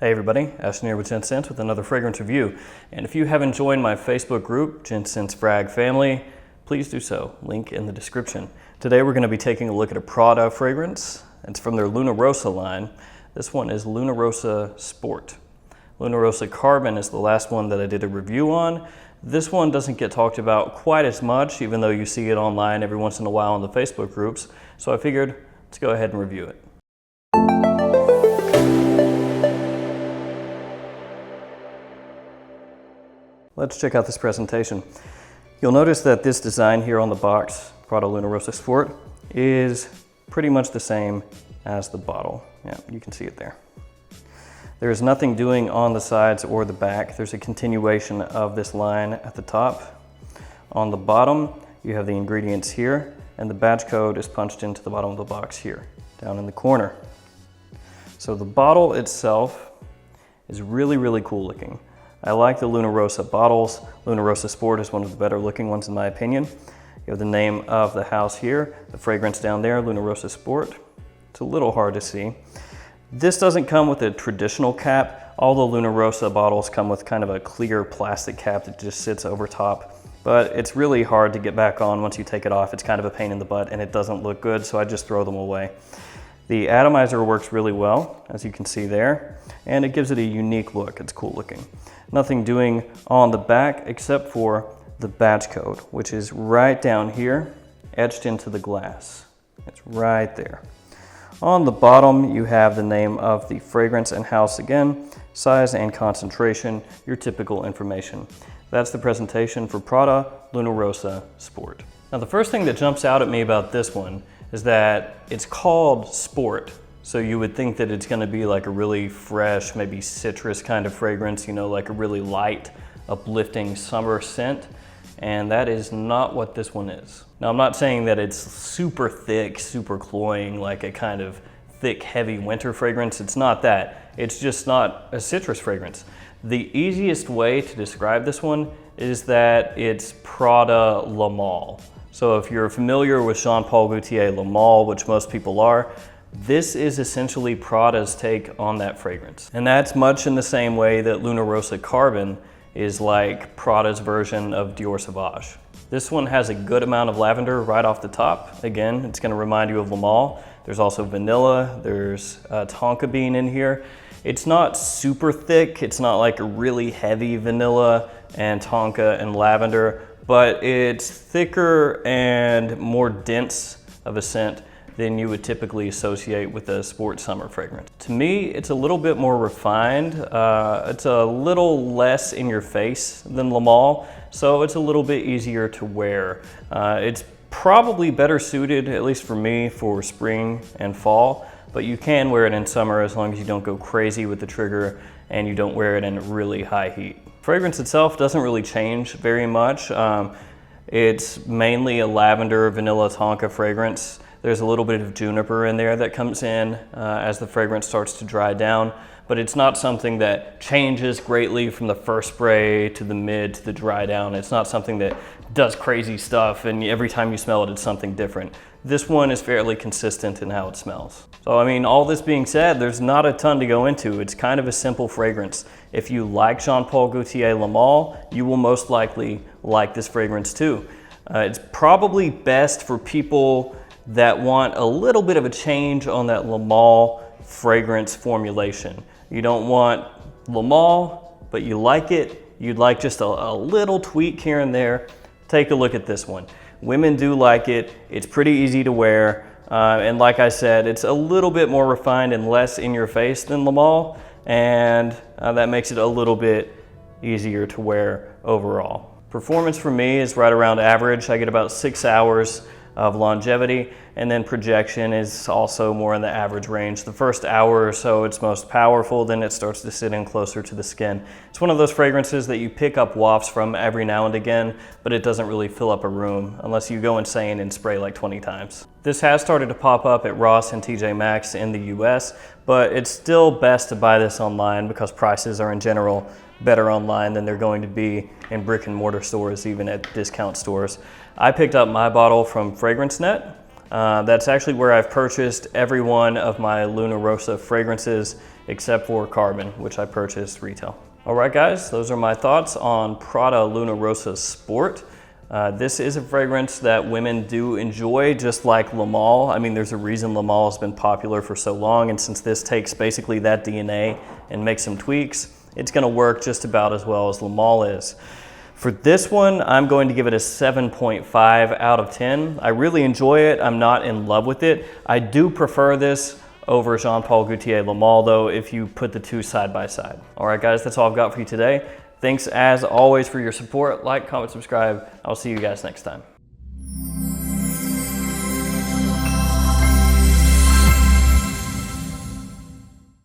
Hey everybody, Ashton here with Gents with another fragrance review. And if you haven't joined my Facebook group, Gents Frag Family, please do so. Link in the description. Today we're going to be taking a look at a Prada fragrance. It's from their Luna Rossa line. This one is Luna Rossa Sport. Luna Rossa Carbon is the last one that I did a review on. This one doesn't get talked about quite as much, even though you see it online every once in a while in the Facebook groups. So I figured, let's go ahead and review it. Let's check out this presentation. You'll notice that this design here on the box, Prada Luna Rossa Sport, is pretty much the same as the bottle. Yeah, you can see it there. There's nothing doing on the sides or the back. There's a continuation of this line at the top. On the bottom, you have the ingredients here, and the batch code is punched into the bottom of the box here, down in the corner. So the bottle itself is really cool looking. I like the Luna Rossa bottles. Luna Rossa Sport is one of the better looking ones in my opinion. You have the name of the house here, the fragrance down there, Luna Rossa Sport. It's a little hard to see. This doesn't come with a traditional cap. All the Luna Rossa bottles come with kind of a clear plastic cap that just sits over top. But it's really hard to get back on once you take it off. It's kind of a pain in the butt and it doesn't look good, so I just throw them away. The atomizer works really well, as you can see there, and it gives it a unique look. It's cool looking. Nothing doing on the back except for the batch code, which is right down here, etched into the glass. It's right there. On the bottom, you have the name of the fragrance and house again, size and concentration, your typical information. That's the presentation for Prada Luna Rossa Sport. Now, the first thing that jumps out at me about this one is that it's called Sport. So you would think that it's gonna be like a really fresh, maybe citrus kind of fragrance, you know, like a really light, uplifting summer scent. And that is not what this one is. Now, I'm not saying that it's super thick, super cloying, like a kind of thick, heavy winter fragrance. It's not that. It's just not a citrus fragrance. The easiest way to describe this one is that it's Prada Le Male. So if you're familiar with Jean Paul Gaultier Le Male, which most people are, this is essentially Prada's take on that fragrance. And that's much in the same way that Luna Rossa Carbon is like Prada's version of Dior Sauvage. This one has a good amount of lavender right off the top. Again, it's gonna remind you of Le Male. There's also vanilla, there's tonka bean in here. It's not super thick, it's not like a really heavy vanilla and tonka and lavender, but it's thicker and more dense of a scent than you would typically associate with a sport summer fragrance. To me, it's a little bit more refined. It's a little less in your face than Le Male, so it's a little bit easier to wear. It's probably better suited, at least for me, for spring and fall, but you can wear it in summer as long as you don't go crazy with the trigger and you don't wear it in really high heat. Fragrance itself doesn't really change very much. It's mainly a lavender, vanilla, tonka fragrance. There's a little bit of juniper in there that comes in as the fragrance starts to dry down, but it's not something that changes greatly from the first spray to the mid to the dry down. It's not something that does crazy stuff and every time you smell it, it's something different. This one is fairly consistent in how it smells. So I mean, all this being said, there's not a ton to go into. It's kind of a simple fragrance. If you like Jean Paul Gaultier Le Male, you will most likely like this fragrance too. It's probably best for people that want a little bit of a change on that Le Male fragrance formulation. You don't want Le Male, but you like it. You'd like just a little tweak here and there. Take a look at this one. Women do like it. It's pretty easy to wear. And like I said, it's a little bit more refined and less in your face than Le Male. And that makes it a little bit easier to wear overall. Performance for me is right around average. I get about 6 hours of longevity, and then projection is also more in the average range. The first hour or so it's most powerful, then it starts to sit in closer to the skin. It's one of those fragrances that you pick up wafts from every now and again, but it doesn't really fill up a room unless you go insane and spray like 20 times. This has started to pop up at Ross and TJ Maxx in the US, but it's still best to buy this online because prices are in general better online than they're going to be in brick and mortar stores, even at discount stores. I picked up my bottle from FragranceNet. That's actually where I've purchased every one of my Luna Rossa fragrances except for Carbon, which I purchased retail. All right guys, those are my thoughts on Prada Luna Rossa Sport. This is a fragrance that women do enjoy, just like Le Male. I mean, there's a reason Le Male has been popular for so long, and since this takes basically that DNA and makes some tweaks, it's gonna work just about as well as Le Male is. For this one, I'm going to give it a 7.5 out of 10. I really enjoy it. I'm not in love with it. I do prefer this over Jean Paul Gaultier Le Male though, if you put the two side by side. All right guys, that's all I've got for you today. Thanks as always for your support. Like, comment, subscribe. I'll see you guys next time.